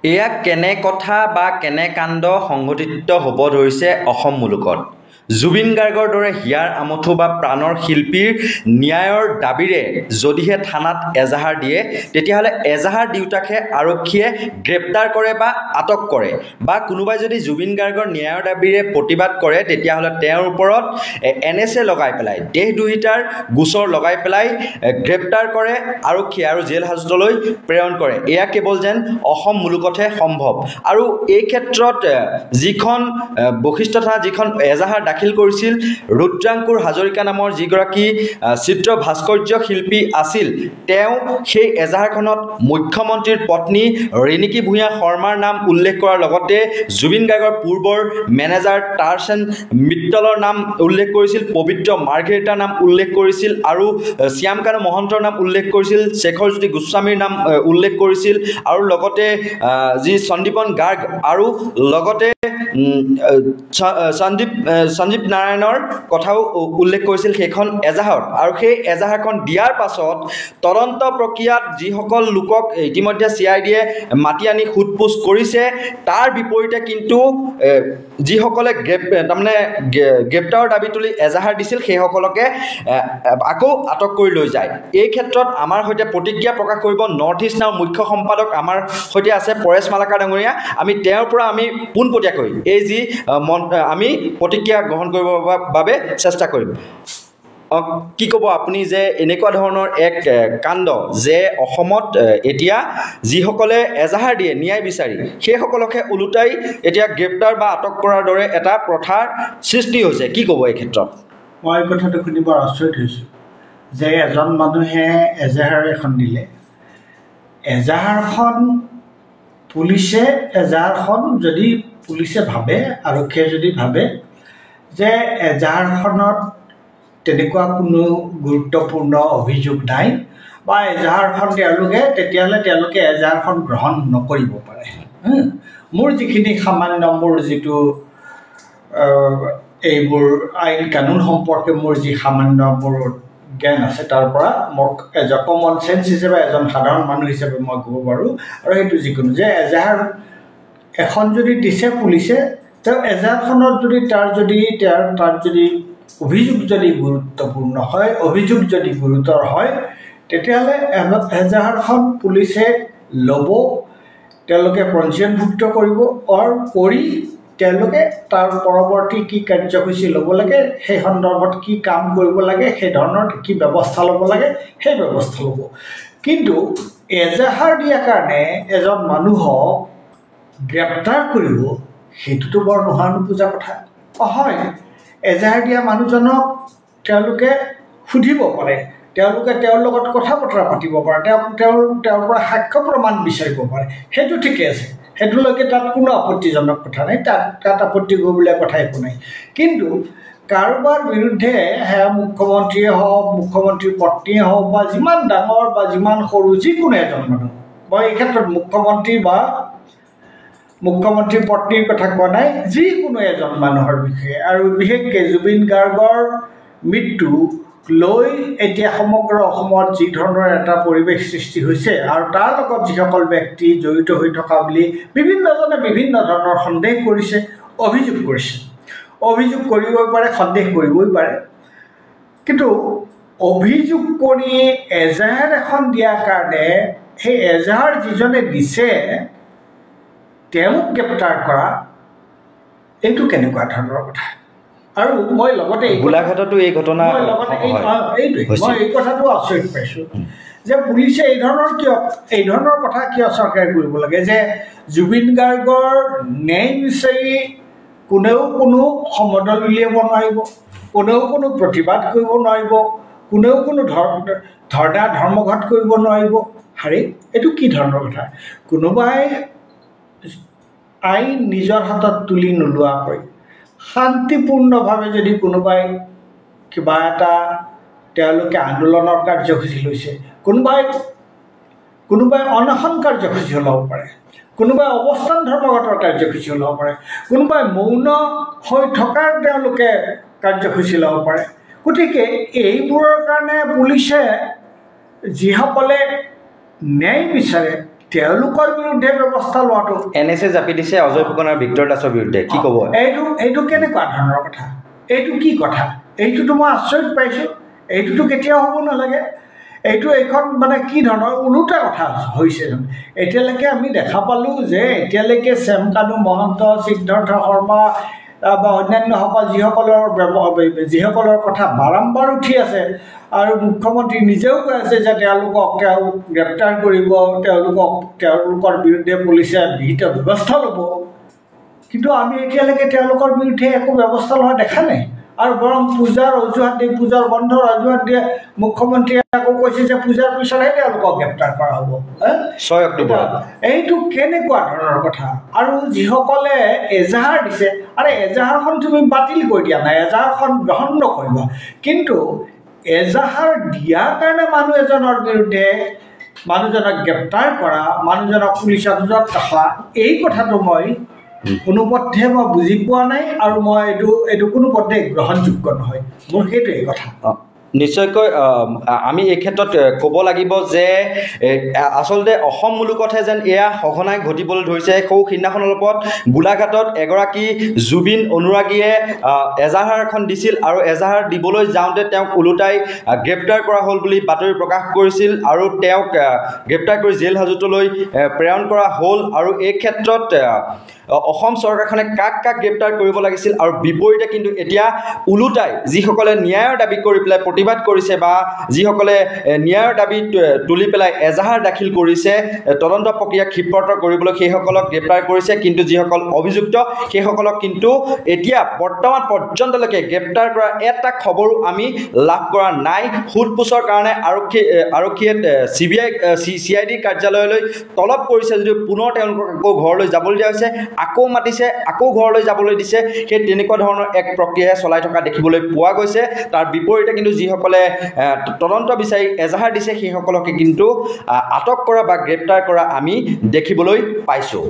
এয়া কেনে কথা বা কেনে কাণ্ড সংঘটিত হ'ব ধৰিছে অসম মুলুকত। জুবিন গাৰ্গৰ দৰে হিয়াৰ আমঠু বা প্ৰাণৰ শিল্পীৰ ন্যায়ৰ দাবীৰে যদিহে থানাত এজাহাৰ দিয়ে, তেতিয়াহ'লে এজাহাৰ দিওঁতাকহে আৰক্ষীয়ে গ্ৰেপ্তাৰ কৰে বা আটক কৰে, বা কোনোবাই যদি জুবিন গাৰ্গৰ ন্যায়ৰ দাবীৰে প্ৰতিবাদ কৰে তেতিয়াহ'লে তেওঁৰ ওপৰত NSA লগাই পেলাই, দেশদ্ৰোহিতাৰ গোচৰ লগাই পেলাই গ্ৰেপ্তাৰ কৰে আৰক্ষীয়ে আৰু জেল হাজতলৈ প্ৰেৰণ কৰে। এয়া কেৱল যেন অসম মুলুকতহে সম্ভৱ। আৰু এই ক্ষেত্ৰত যিখন বশিষ্ঠ থানাত যিখন এজাহাৰ দাখিল কৰিছিল ৰুদ্ৰাংকুৰ হাজৰিকা নামৰ যিগৰাকী চিত্ৰ ভাস্কৰ্য শিল্পী আছিল, তেওঁ সেই এজাহাৰখনত মুখ্যমন্ত্ৰীৰ পত্নী ৰিণিকী ভূঞা শৰ্মাৰ নাম উল্লেখ কৰাৰ লগতে জুবিন গাৰ্গৰ পূৰ্বৰ মেনেজাৰ তাৰসেন মিত্তলৰ নাম উল্লেখ কৰিছিল, পবিত্ৰ মাৰ্ঘেৰিটাৰ নাম উল্লেখ কৰিছিল, আৰু শ্যামকানু মহন্তৰ নাম উল্লেখ কৰিছিল, শেখৰজ্যোতি গোস্বামীৰ নাম উল্লেখ কৰিছিল, আৰু লগতে যি সন্দীপন গাৰ্গ আৰু লগতে সঞ্জীৱ নাৰায়ণৰ কথাও উল্লেখ কৰিছিল সেইখন এজাহাৰত। আৰু সেই এজাহাৰখন দিয়াৰ পাছত তদন্ত প্ৰক্ৰিয়াত যিসকল লোকক ইতিমধ্যে CID-য়ে মাতি আনি সোধপোছ কৰিছে, তাৰ বিপৰীতে কিন্তু যিসকলে তাৰমানে গ্ৰেপ্তাৰৰ দাবী তুলি এজাহাৰ দিছিল সেইসকলকে আকৌ আটক কৰি লৈ যায়। এই ক্ষেত্ৰত আমাৰ সৈতে প্ৰতিক্ৰিয়া প্ৰকাশ কৰিব নৰ্থ ইষ্ট নাওৰ মুখ্য সম্পাদক আমাৰ সৈতে আছে পৰেশ মালাকাৰ ডাঙৰীয়া। আমি তেওঁৰ পৰা পোনপটীয়াকৈ এই যি আমি প্ৰতিক্ৰিয়া গ্ৰহণ কৰিবৰ বাবে চেষ্টা কৰিম। কি ক'ব আপুনি যে এনেকুৱা ধৰণৰ এক কাণ্ড যে অসমত এতিয়া যিসকলে এজাহাৰ দিয়ে ন্যায় বিচাৰি সেইসকলকহে ওলোটাই এতিয়া গ্ৰেপ্তাৰ বা আটক কৰাৰ দৰে এটা প্ৰথাৰ সৃষ্টি হৈছে, কি ক'ব এই ক্ষেত্ৰত? মই কথাটো শুনি বৰ আচৰিত হৈছোঁ যে এজন মানুহে এজাহাৰ এখন দিলে, এজাহাৰখন যদি পুলিচে ভাবে, আৰক্ষীয়ে যদি ভাবে যে এজাহাৰখনত তেনেকুৱা কোনো গুৰুত্বপূৰ্ণ অভিযোগ নাই বা এজাহাৰখন তেতিয়াহ'লে তেওঁলোকে এজাহাৰখন গ্ৰহণ নকৰিব পাৰে। মোৰ যিখিনি সামান্য মোৰ যিটো এইবোৰ আইন কানুন সম্পৰ্কে মোৰ যি সামান্য মোৰ জ্ঞান আছে তাৰ পৰা মোক কমন চেঞ্চ হিচাপে এজন সাধাৰণ মানুহ হিচাপে মই ক'ব পাৰোঁ, আৰু সেইটো যিকোনো যে এজাহাৰ এখন যদি দিছে পুলিচে, তেওঁ এজাহাৰখনত যদি তাৰ যদি অভিযোগ যদি গুৰুত্বপূৰ্ণ হয়, অভিযোগ যদি গুৰুতৰ হয়, তেতিয়াহ'লে এজাহাৰখন পুলিচে ল'ব, তেওঁলোকে পঞ্জীয়নভুক্ত কৰিব, কৰি তেওঁলোকে তাৰ পৰৱৰ্তী কি কাৰ্যসূচী ল'ব লাগে, সেই সন্দৰ্ভত কি কাম কৰিব লাগে, সেই ধৰণৰ কি ব্যৱস্থা ল'ব লাগে সেই ব্যৱস্থা ল'ব। কিন্তু এজাহাৰ দিয়াৰ কাৰণে এজন মানুহক গ্ৰেপ্তাৰ কৰিব, সেইটোতো বৰ নোহোৱা নোপোজা কথা। হয়, এজাহাৰ দিয়া মানুহজনক তেওঁলোকে সুধিব পাৰে, তেওঁলোকে তেওঁৰ লগত কথা বতৰা পাতিব পাৰে, তেওঁৰ পৰা সাক্ষ্য প্ৰমাণ বিচাৰিব পাৰে, সেইটো ঠিকে আছে, সেইটোলৈকে তাত কোনো আপত্তিজনক কথা নাই, তাত আপত্তি কৰিবলগীয়া কথা একো নাই। কিন্তু কাৰোবাৰ বিৰুদ্ধে সেয়া মুখ্যমন্ত্ৰীয়ে হওক, মুখ্যমন্ত্ৰীৰ পত্নীয়ে হওক, বা যিমান ডাঙৰ বা যিমান সৰু যিকোনো এজন মানুহ, মই এই ক্ষেত্ৰত মুখ্যমন্ত্ৰীৰ পত্নীৰ কথা কোৱা নাই, যিকোনো এজন মানুহৰ বিষয়ে, আৰু বিশেষকৈ জুবিন গাৰ্গৰ মৃত্যু লৈ এতিয়া সমগ্ৰ অসমত যি ধৰণৰ এটা পৰিৱেশ সৃষ্টি হৈছে, আৰু তাৰ লগত যিসকল ব্যক্তি জড়িত হৈ থকা বুলি বিভিন্নজনে বিভিন্ন ধৰণৰ সন্দেহ কৰিছে, অভিযোগ কৰিবই পাৰে, সন্দেহ কৰিবই পাৰে। কিন্তু অভিযোগ কৰি এজাহাৰ এখন দিয়াৰ কাৰণে সেই এজাহাৰ যিজনে দিছে তেওঁক গ্ৰেপ্তাৰ কৰা, এইটো কেনেকুৱা ধৰণৰ কথা? আৰু মই লগতে গোলাঘাটতো এই ঘটনা মই এই কথাটো আচৰিত পাইছোঁ যে পুলিচে এই ধৰণৰ কথা কিয় চৰকাৰে কৰিব লাগে, যে জুবিন গাৰ্গৰ ন্যায় বিচাৰি কোনেও কোনো সমদল উলিয়াব নোৱাৰিব, কোনেও কোনো প্ৰতিবাদ কৰিব নোৱাৰিব, কোনেও কোনো ধৰ্মঘট কৰিব নোৱাৰিব। হাৰে, এইটো কি ধৰণৰ কথা? কোনোবাই আইন নিজৰ হাতত তুলি নোলোৱাকৈ শান্তিপূৰ্ণভাৱে যদি কোনোবাই কিবা এটা তেওঁলোকে আন্দোলনৰ কাৰ্যসূচী লৈছে, কোনোবাই অনশন কাৰ্যসূচী ওলাব পাৰে, কোনোবাই অৱস্থান ধৰ্মঘটৰ কাৰ্যসূচী ওলাব পাৰে, কোনোবাই মৌন হৈ থকাৰ তেওঁলোকে কাৰ্যসূচী ল'ব পাৰে। গতিকে এইবোৰৰ কাৰণে পুলিচে যিসকলে ন্যায় বিচাৰে তেওঁলোকৰ বিৰুদ্ধে ব্যৱস্থা লোৱাটো NSA জাপি দিছে অজয় ফুকন আৰু ভিক্টৰ দাসৰ বিৰুদ্ধে কি ক'ব এইটো কেনেকুৱা ধৰণৰ কথা এইটো কি কথা এইটোতো মই আচৰিত পাইছোঁ এইটোতো কেতিয়াও হ'ব নালাগে এইখন মানে কি ধৰণৰ ওলোটা কথা হৈছে এতিয়ালৈকে আমি দেখা পালোঁ যে এতিয়ালৈকে শ্যাম কানু মহন্ত সিদ্ধাৰ্থ শৰ্মা বা অন্যান্যসকল যিসকলৰ কথা বাৰম্বাৰ উঠি আছে আৰু মুখ্যমন্ত্ৰী নিজেও কৈ আছে যে তেওঁলোকক গ্ৰেপ্তাৰ কৰিব তেওঁলোকৰ বিৰুদ্ধে পুলিচে বিহিত ব্যৱস্থা ল'ব কিন্তু আমি এতিয়ালৈকে তেওঁলোকৰ বিৰুদ্ধে একো ব্যৱস্থা লোৱা দেখা নাই আৰু বৰং পূজাৰ অজুহাত দিয়ে পূজাৰ বন্ধৰ অজুহাত দিয়ে মুখ্যমন্ত্ৰীয়ে আকৌ কৈছে যে পূজাৰ পিছতহে তেওঁলোকক গ্ৰেপ্তাৰ কৰা হ'ব 6 অক্টোবৰ এইটো কেনেকুৱা ধৰণৰ কথা আৰু যিসকলে এজাহাৰ দিছে আৰে এজাহাৰখন তুমি বাতিল কৰি দিয়া নাই এজাহাৰখন গ্ৰহণ নকৰিবা কিন্তু এজাহাৰ দিয়াৰ কাৰণে মানুহ এজনৰ বিৰুদ্ধে মানুহজনক গ্ৰেপ্তাৰ কৰা মানুহজনক পুলিচৰ হাতত ৰখা এই কথাটো মই কোনোপথে মই বুজি পোৱা নাই আৰু মই এইটো কোনোপথে গ্ৰহণযোগ্য নহয় মোৰ সেইটোৱেই কথা নিশ্চয়কৈ আমি এই ক্ষেত্ৰত ক'ব লাগিব যে আচলতে অসম মুলুকতহে যেন এয়া সঘনাই ঘটিবলৈ ধৰিছে সিদিনাখন অলপত গোলাঘাটত এগৰাকী জুবিন অনুৰাগীয়ে এজাহাৰ এখন দিছিল আৰু এজাহাৰ দিবলৈ যাওঁতে তেওঁক ওলোটাই গ্ৰেপ্তাৰ কৰা হ'ল বুলি বাতৰি প্ৰকাশ কৰিছিল আৰু তেওঁক গ্ৰেপ্তাৰ কৰি জেল হাজতলৈ প্ৰেৰণ কৰা হ'ল আৰু এই ক্ষেত্ৰত অসম চৰকাৰখনে কাক গ্ৰেপ্তাৰ কৰিব লাগিছিল আৰু বিপৰীতে কিন্তু এতিয়া ওলোটাই যিসকলে ন্যায়ৰ দাবী কৰি পেলাই প্ৰতিবাদ কৰিছে বা যিসকলে ন্যায়ৰ দাবী তুলি পেলাই এজাহাৰ দাখিল কৰিছে তদন্ত প্ৰক্ৰিয়া ক্ষিপ্ৰতৰ কৰিবলৈ সেইসকলক গ্ৰেপ্তাৰ কৰিছে কিন্তু যিসকল অভিযুক্ত সেইসকলক কিন্তু এতিয়া বৰ্তমান পৰ্যন্তলৈকে গ্ৰেপ্তাৰ কৰা এটা খবৰো আমি লাভ কৰা নাই সোধপোছৰ কাৰণে আৰক্ষীয়ে CID কাৰ্যালয়লৈ তলব কৰিছে যদিও পুনৰ তেওঁলোকক আকৌ ঘৰলৈ যাবলৈ দিয়া হৈছে আকৌ মাতিছে আকৌ ঘৰলৈ যাবলৈ দিছে সেই তেনেকুৱা ধৰণৰ এক প্ৰক্ৰিয়া চলাই থকা দেখিবলৈ পোৱা গৈছে তাৰ বিপৰীতে কিন্তু যিসকলে তদন্ত বিচাৰি এজাহাৰ দিছে সেইসকলকে কিন্তু আটক কৰা বা গ্ৰেপ্তাৰ কৰা আমি দেখিবলৈ পাইছোঁ